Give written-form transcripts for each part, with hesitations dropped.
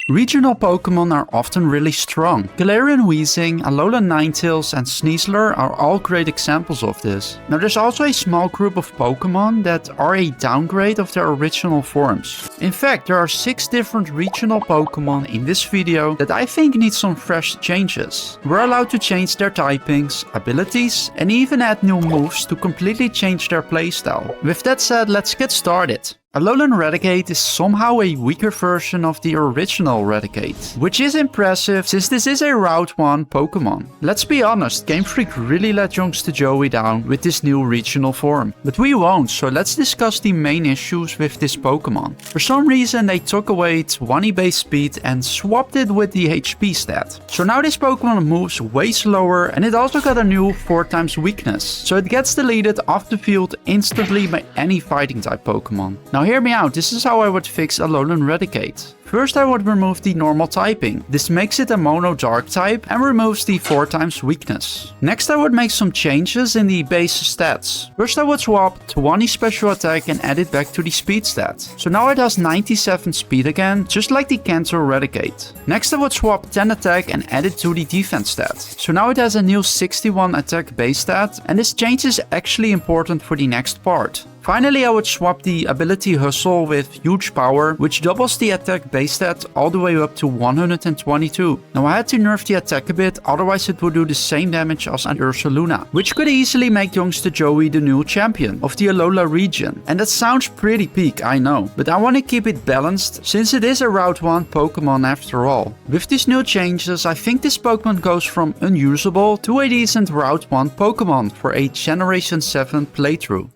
Regional Pokemon are often really strong. Galarian Weezing, Alolan Ninetales and Sneasler are all great examples of this. Now there's also a small group of Pokemon that are a downgrade of their original forms. In fact, there are 6 different regional Pokemon in this video that I think need some fresh changes. We're allowed to change their typings, abilities and even add new moves to completely change their playstyle. With that said, let's get started. Alolan Raticate is somehow a weaker version of the original Raticate, which is impressive since this is a Route 1 Pokemon. Let's be honest, Game Freak really let youngster Joey down with this new regional form. But we won't, so let's discuss the main issues with this Pokemon. For some reason they took away its 1E base speed and swapped it with the HP stat. So now this Pokemon moves way slower and it also got a new 4x weakness. So it gets deleted off the field instantly by any fighting type Pokemon. Now hear me out, this is how I would fix Alolan Raticate. First I would remove the normal typing. This makes it a mono dark type and removes the 4x weakness. Next I would make some changes in the base stats. First I would swap to 1E special attack and add it back to the speed stat. So now it has 97 speed again, just like the Kanto Raticate. Next I would swap 10 attack and add it to the defense stat. So now it has a new 61 attack base stat, and this change is actually important for the next part. Finally, I would swap the ability Hustle with Huge Power, which doubles the attack base stat all the way up to 122. Now I had to nerf the attack a bit, otherwise it would do the same damage as an Ursaluna, which could easily make youngster Joey the new champion of the Alola region. And that sounds pretty peak, I know, but I want to keep it balanced since it is a Route 1 Pokemon after all. With these new changes, I think this Pokemon goes from unusable to a decent Route 1 Pokemon for a Generation 7 playthrough.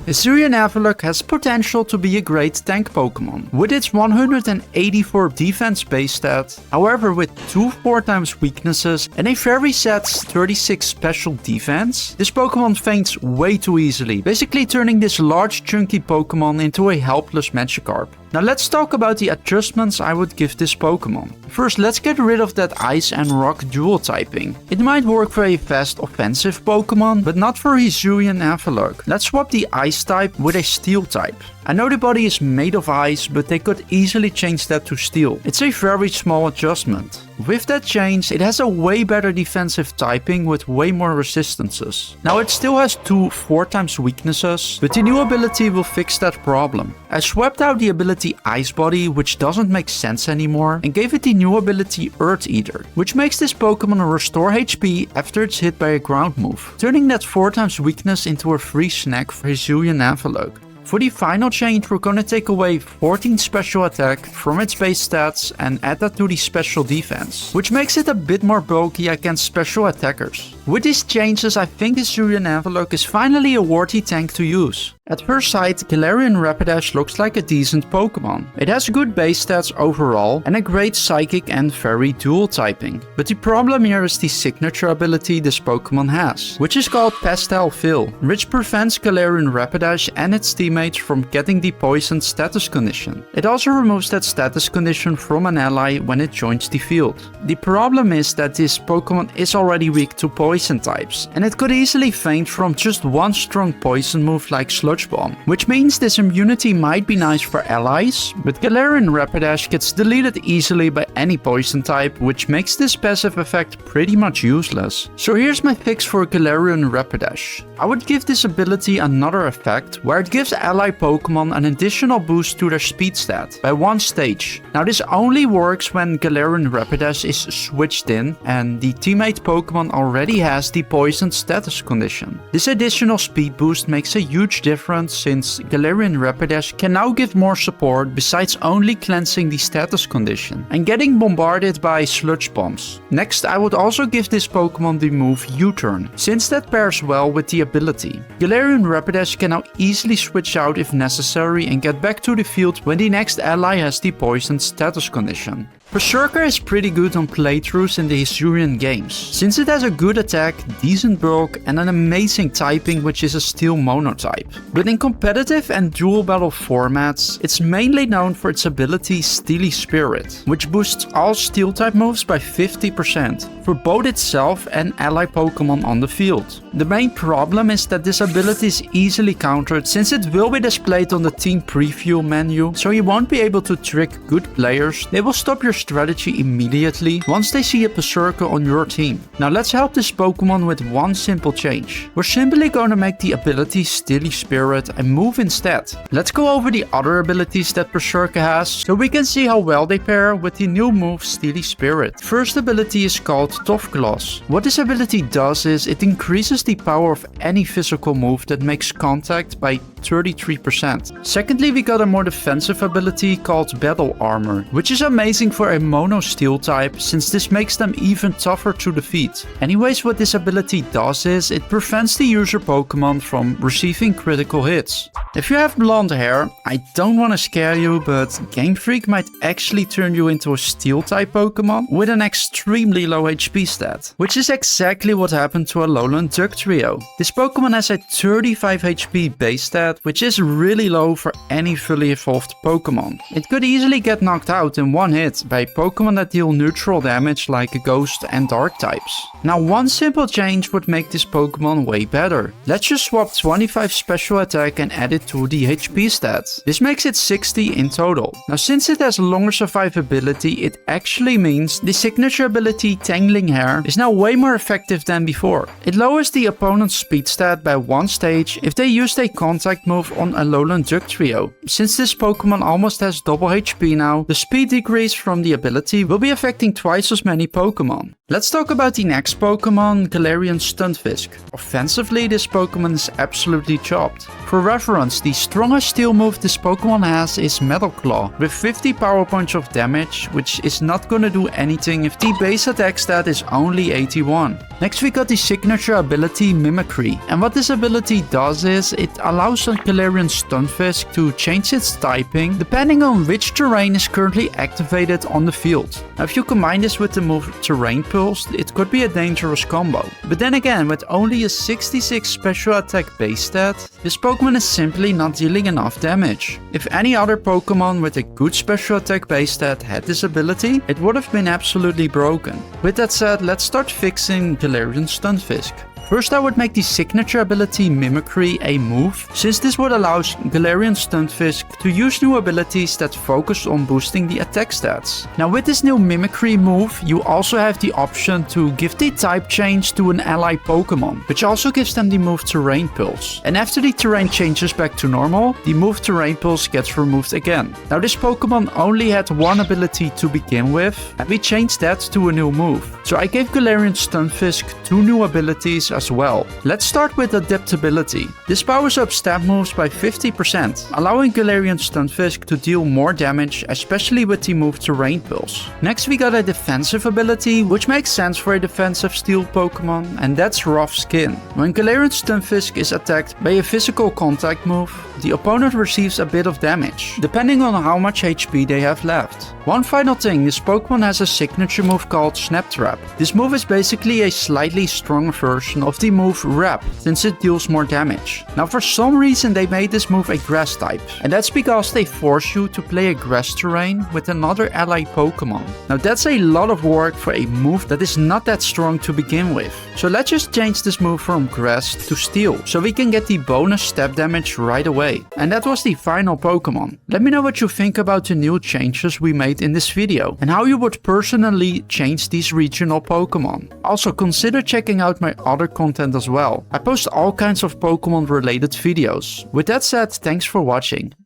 Hisuian Avalugg has potential to be a great tank Pokemon. With its 184 defense base stat, however with 2 4x weaknesses and a very sad 36 special defense, this Pokemon faints way too easily, basically turning this large chunky Pokemon into a helpless Magikarp. Now let's talk about the adjustments I would give this Pokemon. First, let's get rid of that Ice and Rock dual typing. It might work for a fast offensive Pokemon, but not for Hisuian Avalugg. Let's swap the Ice type with a Steel type. I know the body is made of ice, but they could easily change that to steel. It's a very small adjustment. With that change, it has a way better defensive typing with way more resistances. Now it still has 2 4x weaknesses, but the new ability will fix that problem. I swapped out the ability Ice Body, which doesn't make sense anymore, and gave it the new ability Earth Eater, which makes this Pokemon restore HP after it's hit by a ground move, turning that 4x weakness into a free snack for Hisuian Avalugg. For the final change, we're gonna take away 14 special attack from its base stats and add that to the special defense, which makes it a bit more bulky against special attackers. With these changes, I think Hisuian Avalugg is finally a worthy tank to use. At first sight, Galarian Rapidash looks like a decent Pokemon. It has good base stats overall and a great Psychic and Fairy dual typing. But the problem here is the signature ability this Pokemon has, which is called Pastel Fill, which prevents Galarian Rapidash and its teammates from getting the poison status condition. It also removes that status condition from an ally when it joins the field. The problem is that this Pokemon is already weak to poison types, and it could easily faint from just one strong poison move like Sludge Bomb, which means this immunity might be nice for allies, but Galarian Rapidash gets deleted easily by any poison type, which makes this passive effect pretty much useless. So here's my fix for Galarian Rapidash. I would give this ability another effect, where it gives ally Pokemon an additional boost to their speed stat by 1 stage. Now this only works when Galarian Rapidash is switched in and the teammate Pokemon already has the poison status condition. This additional speed boost makes a huge difference since Galarian Rapidash can now give more support besides only cleansing the status condition and getting bombarded by sludge bombs. Next, I would also give this Pokemon the move U-turn, since that pairs well with the ability. Galarian Rapidash can now easily switch out if necessary and get back to the field when the next ally has the poison status condition. Perrserker is pretty good on playthroughs in the Hisuian games, since it has a good attack, decent bulk and an amazing typing which is a steel mono type. But in competitive and dual battle formats, it's mainly known for its ability Steely Spirit, which boosts all steel type moves by 50% for both itself and ally Pokemon on the field. The main problem is that this ability is easily countered since it will be displayed on the team preview menu, so you won't be able to trick good players. They will stop your strategy immediately once they see a Perrserker on your team. Now let's help this Pokemon with one simple change. We're simply going to make the ability Steely Spirit and move instead. Let's go over the other abilities that Perrserker has so we can see how well they pair with the new move Steely Spirit. First ability is called Tough Claws. What this ability does is it increases the power of any physical move that makes contact by 33%. Secondly, we got a more defensive ability called Battle Armor, which is amazing for a mono steel type since this makes them even tougher to defeat. Anyways, what this ability does is it prevents the user Pokemon from receiving critical hits. If you have blonde hair, I don't want to scare you, but Game Freak might actually turn you into a steel type Pokemon with an extremely low HP stat, which is exactly what happened to Alolan Dugtrio. This Pokemon has a 35 HP base stat, which is really low for any fully evolved Pokemon. It could easily get knocked out in one hit by Pokemon that deal neutral damage like Ghost and Dark types. Now one simple change would make this Pokemon way better. Let's just swap 25 special attack and add it to the HP stat. This makes it 60 in total. Now since it has longer survivability, it actually means the signature ability Tangling Hair is now way more effective than before. It lowers the opponent's speed stat by 1 stage if they used a contact move on Alolan Dugtrio. Since this Pokemon almost has double HP now, the speed decrease from the ability will be affecting twice as many Pokemon. Let's talk about the next Pokemon, Galarian Stunfisk. Offensively, this Pokemon is absolutely chopped. For reference, the strongest steel move this Pokemon has is Metal Claw, with 50 power points of damage, which is not gonna do anything if the base attack stat is only 81. Next we got the signature ability Mimicry, and what this ability does is it allows a Galarian Stunfisk to change its typing depending on which terrain is currently activated on the field. Now if you combine this with the move Terrain Pulse, it could be a dangerous combo. But then again, with only a 66 special attack base stat, this Pokemon is simply not dealing enough damage. If any other Pokemon with a good special attack base stat had this ability, it would have been absolutely broken. With that said, let's start fixing Galarian Stunfisk. First I would make the signature ability Mimicry a move, since this would allow Galarian Stunfisk to use new abilities that focus on boosting the attack stats. Now with this new Mimicry move, you also have the option to give the type change to an ally Pokemon, which also gives them the move Terrain Pulse. And after the terrain changes back to normal, the move Terrain Pulse gets removed again. Now this Pokemon only had one ability to begin with, and we changed that to a new move. So I gave Galarian Stunfisk 2 new abilities as well. Let's start with Adaptability. This powers up stab moves by 50%, allowing Galarian Stunfisk to deal more damage, especially with the move Terrain Pulse. Next we got a defensive ability, which makes sense for a defensive steel Pokemon, and that's Rough Skin. When Galarian Stunfisk is attacked by a physical contact move, the opponent receives a bit of damage, depending on how much HP they have left. One final thing, this Pokemon has a signature move called Snap Trap. This move is basically a slightly stronger version of the move Wrap, since it deals more damage. Now for some reason they made this move a grass type, and that's because they force you to play a grass terrain with another ally Pokemon. Now that's a lot of work for a move that is not that strong to begin with. So let's just change this move from grass to steel, so we can get the bonus step damage right away. And that was the final Pokemon. Let me know what you think about the new changes we made in this video, and how you would personally change these regional Pokemon. Also consider checking out my other content as well. I post all kinds of Pokemon related videos. With that said, thanks for watching.